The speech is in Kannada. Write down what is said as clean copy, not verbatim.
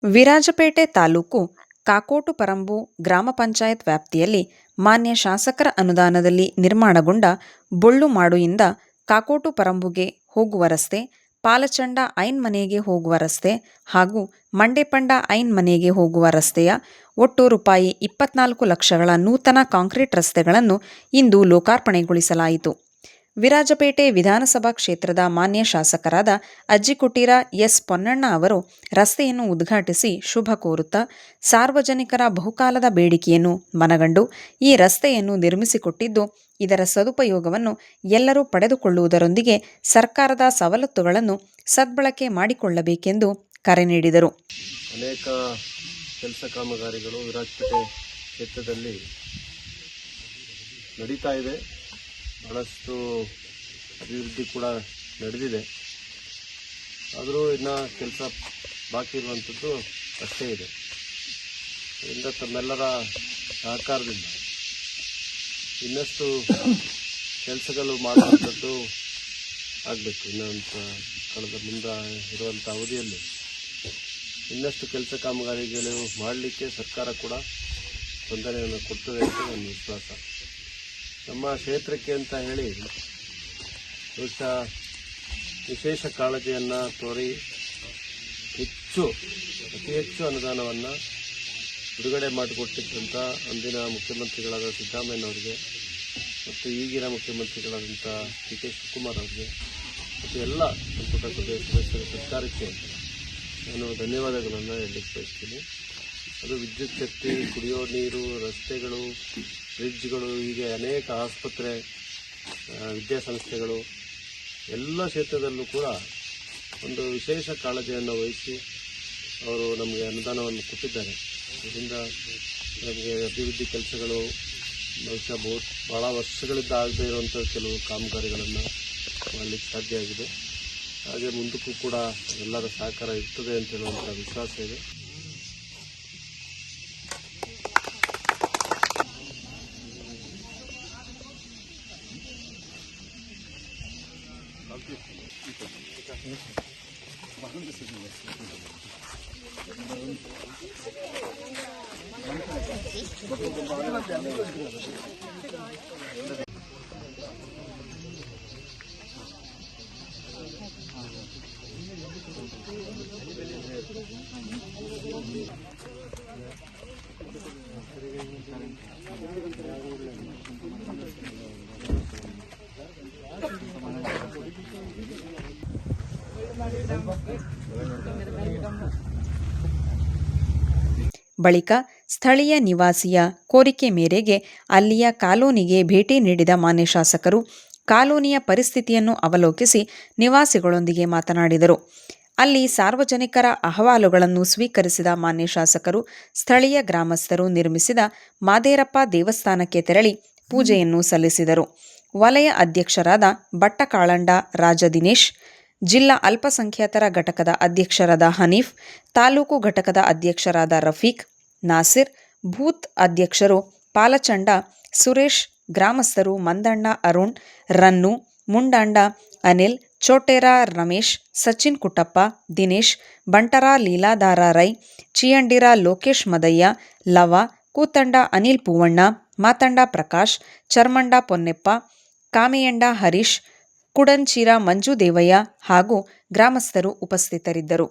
ವಿರಾಜಪೇಟೆ ತಾಲೂಕು ಕಾಕೋಟು ಪರಂಬು ಗ್ರಾಮ ಪಂಚಾಯತ್ ವ್ಯಾಪ್ತಿಯಲ್ಲಿ ಮಾನ್ಯ ಶಾಸಕರ ಅನುದಾನದಲ್ಲಿ ನಿರ್ಮಾಣಗೊಂಡ ಬೊಳ್ಳುಮಾಡುಯಿಂದ ಕಾಕೋಟು ಪರಂಬುಗೆ ಹೋಗುವ ರಸ್ತೆ, ಪಾಲಚಂಡ ಐನ್ ಮನೆಗೆ ಹೋಗುವ ರಸ್ತೆ ಹಾಗೂ ಮಂಡೇಪಂಡ ಐನ್ ಮನೆಗೆ ಹೋಗುವ ರಸ್ತೆಯ ಒಟ್ಟು ರೂಪಾಯಿ 24 ಲಕ್ಷಗಳ ನೂತನ ಕಾಂಕ್ರೀಟ್ ರಸ್ತೆಗಳನ್ನು ಇಂದು ಲೋಕಾರ್ಪಣೆಗೊಳಿಸಲಾಯಿತು. ವಿರಾಜಪೇಟೆ ವಿಧಾನಸಭಾ ಕ್ಷೇತ್ರದ ಮಾನ್ಯ ಶಾಸಕರಾದ ಅಜ್ಜಿಕುಟೀರ ಎಸ್ ಪೊನ್ನಣ್ಣ ಅವರು ರಸ್ತೆಯನ್ನು ಉದ್ಘಾಟಿಸಿ ಶುಭ ಕೋರುತ್ತಾ, ಸಾರ್ವಜನಿಕರ ಬಹುಕಾಲದ ಬೇಡಿಕೆಯನ್ನು ಮನಗಂಡು ಈ ರಸ್ತೆಯನ್ನು ನಿರ್ಮಿಸಿಕೊಟ್ಟಿದ್ದು, ಇದರ ಸದುಪಯೋಗವನ್ನು ಎಲ್ಲರೂ ಪಡೆದುಕೊಳ್ಳುವುದರೊಂದಿಗೆ ಸರ್ಕಾರದ ಸವಲತ್ತುಗಳನ್ನು ಸದ್ಬಳಕೆ ಮಾಡಿಕೊಳ್ಳಬೇಕೆಂದು ಕರೆ ನೀಡಿದರು. ಅನೇಕ ಕೆಲಸ ಕಾಮಗಾರಿಗಳು ವಿರಾಜಪೇಟೆ ಕ್ಷೇತ್ರದಲ್ಲಿ ನಡೀತಾ ಇದೆ. ಬಹಳಷ್ಟು ಅಭಿವೃದ್ಧಿ ಕೂಡ ನಡೆದಿದೆ. ಆದರೂ ಇನ್ನು ಕೆಲಸ ಬಾಕಿ ಇರುವಂಥದ್ದು ಅಷ್ಟೇ ಇದೆ. ಇದರಿಂದ ತಮ್ಮೆಲ್ಲರ ಸಹಕಾರದಿಂದ ಇನ್ನಷ್ಟು ಕೆಲಸಗಳು ಮಾಡುವಂಥದ್ದು ಆಗಬೇಕು. ಇನ್ನೊಂದು ಕಳೆದ ಮುಂದೆ ಇರುವಂಥ ಅವಧಿಯಲ್ಲಿ ಇನ್ನಷ್ಟು ಕೆಲಸ ಕಾಮಗಾರಿಗಳು ಮಾಡಲಿಕ್ಕೆ ಸರ್ಕಾರ ಕೂಡ ತೊಂದರೆಯನ್ನು ಕೊಡ್ತದೆ ಅಂತ ನನ್ನ ವಿಶ್ವಾಸ. ನಮ್ಮ ಕ್ಷೇತ್ರಕ್ಕೆ ಅಂತ ಹೇಳಿ ಬಹುಶಃ ವಿಶೇಷ ಕಾಳಜಿಯನ್ನು ತೋರಿ ಅತಿ ಹೆಚ್ಚು ಅನುದಾನವನ್ನು ಬಿಡುಗಡೆ ಮಾಡಿಕೊಟ್ಟಿದ್ದಂಥ ಅಂದಿನ ಮುಖ್ಯಮಂತ್ರಿಗಳಾದ ಸಿದ್ದರಾಮಯ್ಯನವರಿಗೆ ಮತ್ತು ಈಗಿನ ಮುಖ್ಯಮಂತ್ರಿಗಳಾದಂಥ ಡಿ ಕೆ ಶಿವಕುಮಾರ್ ಅವರಿಗೆ ಮತ್ತು ಎಲ್ಲ ಸಂಪುಟ ಸದಸ್ಯರ ಸರ್ಕಾರಕ್ಕೆ ನಾನು ಧನ್ಯವಾದಗಳನ್ನು ಹೇಳಲಿಕ್ಕೆ ಬಯಸ್ತೀನಿ. ಅದು ವಿದ್ಯುತ್ ಶಕ್ತಿ, ಕುಡಿಯೋ ನೀರು, ರಸ್ತೆಗಳು, ಬ್ರಿಡ್ಜ್ಗಳು, ಹೀಗೆ ಅನೇಕ ಆಸ್ಪತ್ರೆ, ವಿದ್ಯಾಸಂಸ್ಥೆಗಳು ಎಲ್ಲ ಕ್ಷೇತ್ರದಲ್ಲೂ ಕೂಡ ಒಂದು ವಿಶೇಷ ಕಾಳಜಿಯನ್ನು ವಹಿಸಿ ಅವರು ನಮಗೆ ಅನುದಾನವನ್ನು ಕೊಟ್ಟಿದ್ದಾರೆ. ಇದರಿಂದ ನಮಗೆ ಅಭಿವೃದ್ಧಿ ಕೆಲಸಗಳು ಬಹುಶಃ ಭಾಳ ವರ್ಷಗಳಿಂದ ಆಗದೇ ಇರುವಂಥ ಕೆಲವು ಕಾಮಗಾರಿಗಳನ್ನು ಮಾಡಲಿಕ್ಕೆ ಸಾಧ್ಯ ಆಗಿದೆ. ಹಾಗೆ ಮುಂದಕ್ಕೂ ಕೂಡ ಎಲ್ಲರ ಸಹಕಾರ ಇರ್ತದೆ ಅಂತ ಹೇಳುವಂಥ ವಿಶ್ವಾಸ ಇದೆ. ಬಳಿಕ ಸ್ಥಳೀಯ ನಿವಾಸಿಯ ಕೋರಿಕೆ ಮೇರೆಗೆ ಅಲ್ಲಿಯ ಕಾಲೋನಿಗೆ ಭೇಟಿ ನೀಡಿದ ಮಾನ್ಯ ಶಾಸಕರು ಕಾಲೋನಿಯ ಪರಿಸ್ಥಿತಿಯನ್ನು ಅವಲೋಕಿಸಿ ನಿವಾಸಿಗಳೊಂದಿಗೆ ಮಾತನಾಡಿದರು. ಅಲ್ಲಿ ಸಾರ್ವಜನಿಕರ ಅಹವಾಲುಗಳನ್ನು ಸ್ವೀಕರಿಸಿದ ಮಾನ್ಯ ಶಾಸಕರು ಸ್ಥಳೀಯ ಗ್ರಾಮಸ್ಥರು ನಿರ್ಮಿಸಿದ ಮಾದೇರಪ್ಪ ದೇವಸ್ಥಾನಕ್ಕೆ ತೆರಳಿ ಪೂಜೆಯನ್ನು ಸಲ್ಲಿಸಿದರು. ವಲಯ ಅಧ್ಯಕ್ಷರಾದ ಬಟ್ಟಕಾಳಂಡ ರಾಜ ದಿನೇಶ್, ಜಿಲ್ಲಾ ಅಲ್ಪಸಂಖ್ಯಾತರ ಘಟಕದ ಅಧ್ಯಕ್ಷರಾದ ಹನೀಫ್, ತಾಲೂಕು ಘಟಕದ ಅಧ್ಯಕ್ಷರಾದ ರಫೀಕ್, ನಾಸಿರ್, ಬೂತ್ ಅಧ್ಯಕ್ಷರು ಪಾಲಚಂಡ ಸುರೇಶ್, ಗ್ರಾಮಸ್ಥರು ಮಂದಣ್ಣ, ಅರುಣ್, ರನ್ನು, ಮುಂಡಾಂಡ ಅನಿಲ್, ಚೋಟೇರ ರಮೇಶ್, ಸಚಿನ್ ಕುಟ್ಟಪ್ಪ, ದಿನೇಶ್, ಬಂಟರ ಲೀಲಾಧಾರ ರೈ, ಚಿಯಂಡಿರ ಲೋಕೇಶ್ ಮದಯ್ಯ, ಲವ, ಕೂತಂಡ ಅನಿಲ್ ಪೂವಣ್ಣ, ಮಾತಂಡ ಪ್ರಕಾಶ್, ಚರ್ಮಂಡ ಪೊನ್ನೆಪ್ಪ, ಕಾಮೆಯಂಡ ಹರೀಶ್, ಕುಡಂಚಿರ ಮಂಜು ದೇವಯ್ಯ ಹಾಗೂ ಗ್ರಾಮಸ್ಥರು ಉಪಸ್ಥಿತರಿದ್ದರು.